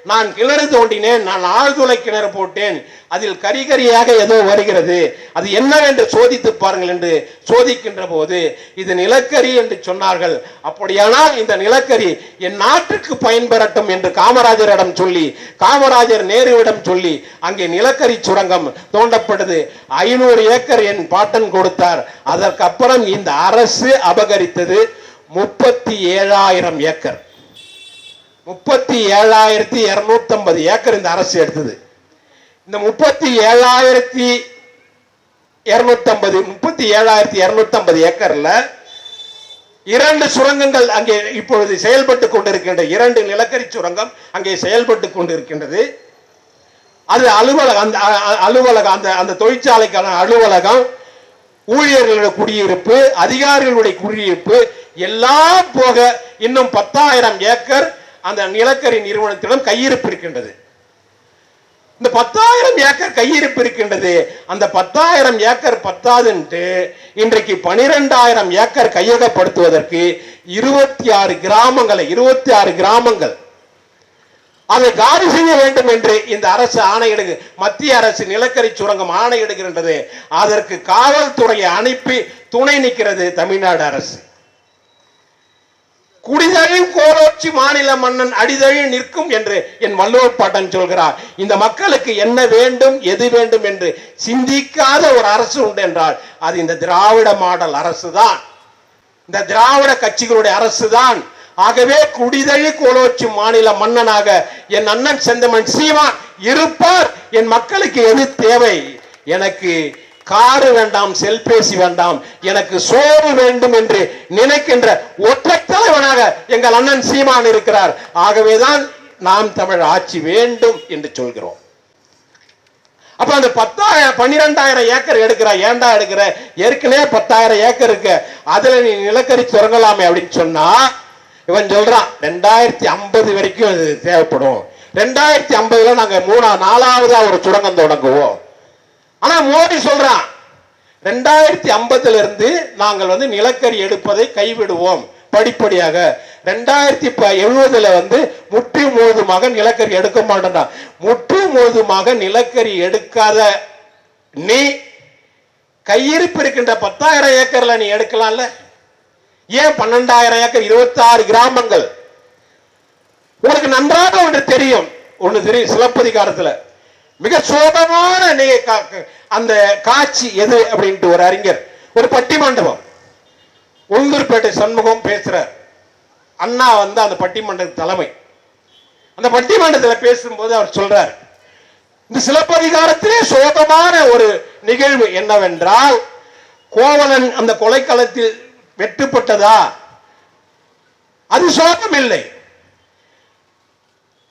நான் கிணறு தோண்டினேன், நான் ஆழ்துளை கிணறு போட்டேன், அதில் கரிகரியாக ஏதோ வருகிறது, அது என்னவென்று சோதித்து பாருங்கள் என்று சோதிக்கின்ற போது இது நிலக்கரி என்று சொன்னார்கள். அப்படியானால் இந்த நிலக்கரி என் நாட்டுக்கு பயன்பெறட்டும் என்று காமராஜரிடம் சொல்லி, காமராஜர் நேருவிடம் சொல்லி அங்கே நிலக்கரி சுரங்கம் தோண்டப்பட்டது. 500 ஏக்கர் என் பாட்டன் கொடுத்தார். அதற்கு அப்புறம் இந்த அரசு அபகரித்தது 37,000 ஏக்கர், 37,250 ஏக்கர் இந்த அரசு எடுத்தது. இந்த 37,250 ஏக்கர்ல 2 சுரங்கங்கள் அங்கே இப்பொழுது செயல்பட்டு கொண்டிருக்கின்ற 2 நிலக்கரி சுரங்கம் அங்கே செயல்பட்டு கொண்டிருக்கின்றது. அது அலுவலகம், அந்த தொழிற்சாலைக்கான அலுவலகம், ஊழியர்களுடைய குடியிருப்பு, அதிகாரிகளுடைய குடியிருப்பு எல்லாம் போக இன்னும் 10,000 ஏக்கர் அந்த நிலக்கரி நிறுவனத்திடம் கையிருப்பு இருக்கின்றது. இந்த 10,000 ஏக்கர் கையிருப்பு இருக்கின்றது. அந்த 10,000 ஏக்கர் பத்தாதுன்ட்டு இன்றைக்கு 12,000 ஏக்கர் கையகப்படுத்துவதற்கு 26 கிராமங்கள் அதை காலி செய்ய வேண்டும் என்று இந்த அரசு ஆணையிடுகிறது. மத்திய அரசு நிலக்கரி சுரங்கம் ஆணையிடுகின்றது. அதற்கு காவல்துறையை அனுப்பி துணை நிற்கிறது தமிழ்நாடு அரசு. குடிதழியும் கோலோச்சி மாநில மன்னன் அடிதழி நிற்கும் என்று என் வள்ளுவர் பாட்டன் சொல்கிறார். இந்த மக்களுக்கு என்ன வேண்டும், எது வேண்டும் என்று சிந்திக்காத ஒரு அரசு உண்டு என்றால் அது இந்த திராவிட மாடல் அரசு தான், இந்த திராவிட கட்சிகளுடைய அரசு தான். ஆகவே குடிதழி கோலோச்சி மாநில மன்னனாக என் அண்ணன் செந்தமன் சீமான் இருப்பார். என் மக்களுக்கு எது தேவை? எனக்கு காரு வேண்டாம், செல்பேசி வேண்டாம், எனக்கு சோறு வேண்டும் என்று நினைக்கின்ற ஒற்றை தலைவனாக எங்கள் அண்ணன் சீமான் இருக்கிறார். ஆகவேதான் நாம் தமிழ் ஆட்சி வேண்டும் என்று சொல்கிறோம். அப்ப அந்த 12,000 ஏக்கர் எடுக்கிற, ஏண்டா எடுக்கிற, ஏற்கனவே 10,000 ஏக்கர் இருக்கு, அதுல நீ நிலக்கரி சுரங்கலாமே அப்படின்னு சொன்னா இவன் சொல்றான் 2050 வரைக்கும் அது தேவைப்படும், 2050 நாங்க 4வதா ஒரு சுரங்கம் தொடங்குவோம். ஆனா மோடி சொல்றான் 2050 இருந்து நாங்கள் நிலக்கரி எடுப்பதை கைவிடுவோம் படிப்படியாக. 2070 முற்று முழுதுமாக நிலக்கரி எடுக்க மாட்டேன். முற்று முழுதுமாக நிலக்கரி எடுக்காத நீ கையிருப்பு இருக்கின்ற 10,000 ஏக்கர்ல நீ எடுக்கலாம்ல? ஏன் 12,000 ஏக்கர் 26 கிராமங்கள்? உங்களுக்கு நன்றாக ஒன்று தெரியும், சிலப்பதிகாரத்தில் மிக சோகமான அந்த காட்சி எது அப்படின்ட்டு ஒரு அறிஞர் ஒரு பட்டிமண்டபம் உளுந்தூர்பேட்டை சண்முகம் பேசுறார். அண்ணா அந்த பட்டிமன்ற தலைமை. அந்த பட்டிமன்றத்தில் பேசும்போது அவர் சொல்றார், இந்த சிலப்பதிகாரத்திலே சோகமான ஒரு நிகழ்வு என்னவென்றால், கோவலன் அந்த கொலைக்களத்தில் வெட்டுப்பட்டதா? அது சோகம் இல்லை.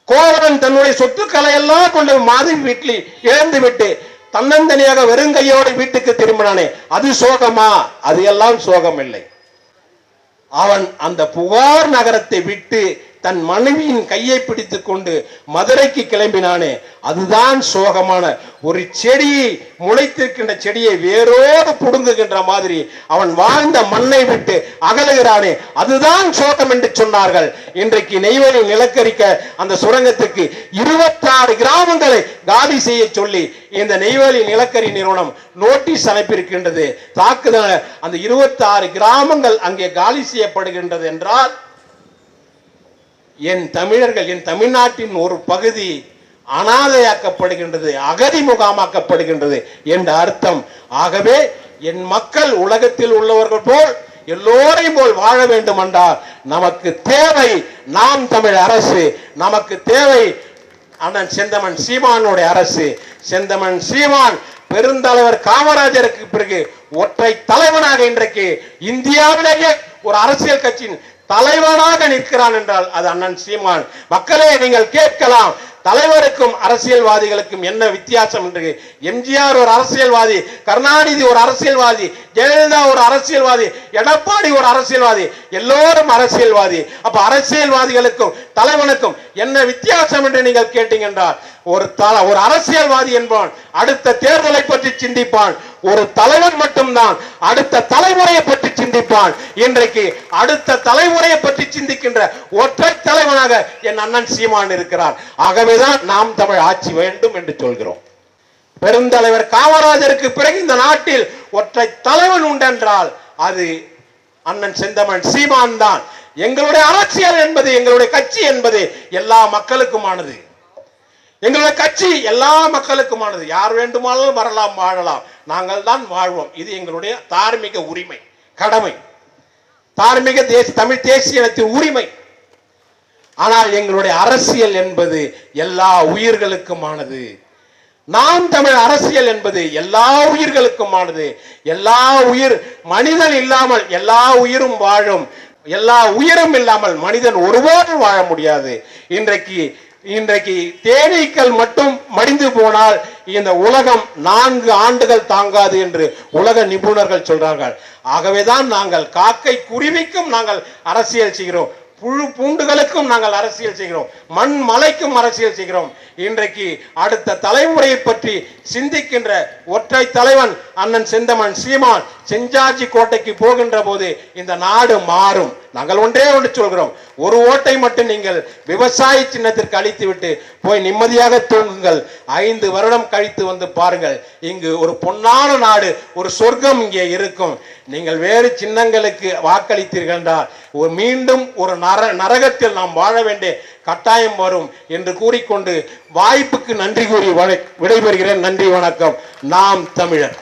கோவலன் தன்னுடைய சொத்துக்களை எல்லாம் கொண்டு மாதவி வீட்டில் இழந்து விட்டு தன்னந்தனியாக வெறுங்கையோடு வீட்டுக்கு திரும்பினானே, அது சோகமா? அது எல்லாம் சோகம் இல்லை. அவன் அந்த புகார் நகரத்தை விட்டு தன் மனைவியின் கையை பிடித்துக் கொண்டு மதுரைக்கு கிளம்பினானே, அதுதான் சோகமான. ஒரு செடியை முளைத்திருக்கின்ற செடியை வேரோடு புடுங்குகின்ற மாதிரி அவன் வாழ்ந்த மண்ணை விட்டு அகலுகிறானே, அதுதான் சோகம் என்று சொன்னார்கள். இன்றைக்கு நெய்வேலி நிலக்கரிக்க அந்த சுரங்கத்துக்கு 26 கிராமங்களை காலி செய்ய சொல்லி இந்த நெய்வேலி நிலக்கரி நிறுவனம் நோட்டீஸ் அனுப்பியிருக்கின்றது. தாக்குதல் அந்த 26 கிராமங்கள் அங்கே காலி செய்யப்படுகின்றது என்றால், என் தமிழர்கள், என் தமிழ்நாட்டின் ஒரு பகுதி அனாதையாக்கப்படுகின்றது, அகதி முகாமாக்கப்படுகின்றது என்ற அர்த்தம். ஆகவே என் மக்கள் உலகத்தில் உள்ளவர்கள் போல் எல்லோரையும் போல் வாழ வேண்டும் என்றால் நமக்கு தேவை நாம் தமிழ் அரசு, நமக்கு தேவை அண்ணன் செந்தமன் சீமானுடைய அரசு. செந்தமன் சீமான் பெருந்தலைவர் காமராஜருக்கு பிறகு ஒற்றை தலைவனாக இன்றைக்கு இந்தியாவிலேயே ஒரு அரசியல் கட்சியின் தலைவனாக நிற்கிறான் என்றால் அது அண்ணன் சீமான். மக்களே, நீங்கள் கேட்கலாம், தலைவருக்கும் அரசியல்வாதிகளுக்கும் என்ன வித்தியாசம் என்று. எம்ஜிஆர் ஒரு அரசியல்வாதி, கருணாநிதி ஒரு அரசியல்வாதி, ஜெயலலிதா ஒரு அரசியல்வாதி, எடப்பாடி ஒரு அரசியல்வாதி, எல்லோரும் அரசியல்வாதி. அப்ப அரசியல்வாதிகளுக்கும் தலைவனுக்கும் என்ன வித்தியாசம் என்று நீங்கள் கேட்டீங்க என்றால், ஒரு அரசியல்வாதி என்பவன் அடுத்த தேர்தலை பற்றி சிந்திப்பான். ஒரு தலைவன் மட்டும்தான் அடுத்த தலைமுறையை பற்றி சிந்திப்பான். இன்றைக்கு அடுத்த தலைமுறையை பற்றி சிந்திக்கின்ற ஒற்றை தலைவனாக என் அண்ணன் சீமான் இருக்கிறார். ஆகவேதான் நாம் தமிழ் ஆட்சி வேண்டும் என்று சொல்கிறோம். பெருந்தலைவர் காமராஜருக்கு பிறகு இந்த நாட்டில் ஒற்றை தலைவன் உண்டென்றால் அது அண்ணன் செந்தமன் சீமான் தான். எங்களுடைய அரசியல் என்பது, எங்களுடைய கட்சி என்பது எல்லா மக்களுக்குமானது. எங்களுடைய கட்சி எல்லா மக்களுக்குமானது. யார் வேண்டுமானாலும் வரலாம், வாழலாம். நாங்கள் தான் வாழ்வோம். இது எங்களுடைய தார்மீக உரிமை, கடமை, தார்மீக தமிழ் தேசியத்தின் உரிமை. ஆனால் எங்களுடைய அரசியல் என்பது எல்லா உயிர்களுக்குமானது. நாம் தமிழ் அரசியல் என்பது எல்லா உயிர்களுக்குமானது. எல்லா உயிர், மனிதன் இல்லாமல் எல்லா உயிரும் வாழும். எல்லா உயிரும் இல்லாமல் மனிதன் ஒருபோதும் வாழ முடியாது. இன்றைக்கு தேனீக்கள் மட்டும் மடிந்து போனால் இந்த உலகம் 4 ஆண்டுகள் தாங்காது என்று உலக நிபுணர்கள் சொல்றார்கள். ஆகவேதான் நாங்கள் காக்கை குருவிக்கும் நாங்கள் அரசியல் செய்கிறோம், புழு பூண்டுகளுக்கும் நாங்கள் அரசியல் செய்கிறோம், மண் மலைக்கும் அரசியல் செய்கிறோம். இன்றைக்கு அடுத்த தலைமுறையை பற்றி சிந்திக்கின்ற ஒற்றை தலைவன் அண்ணன் செந்தமன் சீமான் செஞ்சாஜி கோட்டைக்கு போகின்ற போது இந்த நாடு மாறும். நாங்கள் ஒன்றே ஒன்று சொல்கிறோம், ஒரு ஓட்டை மட்டும் நீங்கள் விவசாய சின்னத்திற்கு அளித்து விட்டு போய் நிம்மதியாக தூங்குங்கள். 5 வருடம் கழித்து வந்து பாருங்கள், இங்கு ஒரு பொன்னான நாடு, ஒரு சொர்க்கம் இங்கே இருக்கும். நீங்கள் வேறு சின்னங்களுக்கு வாக்களித்தீர்கள் என்றால் மீண்டும் ஒரு நரகத்தில் நாம் வாழ வேண்டிய கட்டாயம் வரும் என்று கூறிக்கொண்டு வாய்ப்புக்கு நன்றி கூறி விடைபெறுகிறேன். நன்றி, வணக்கம். நாம் தமிழர்.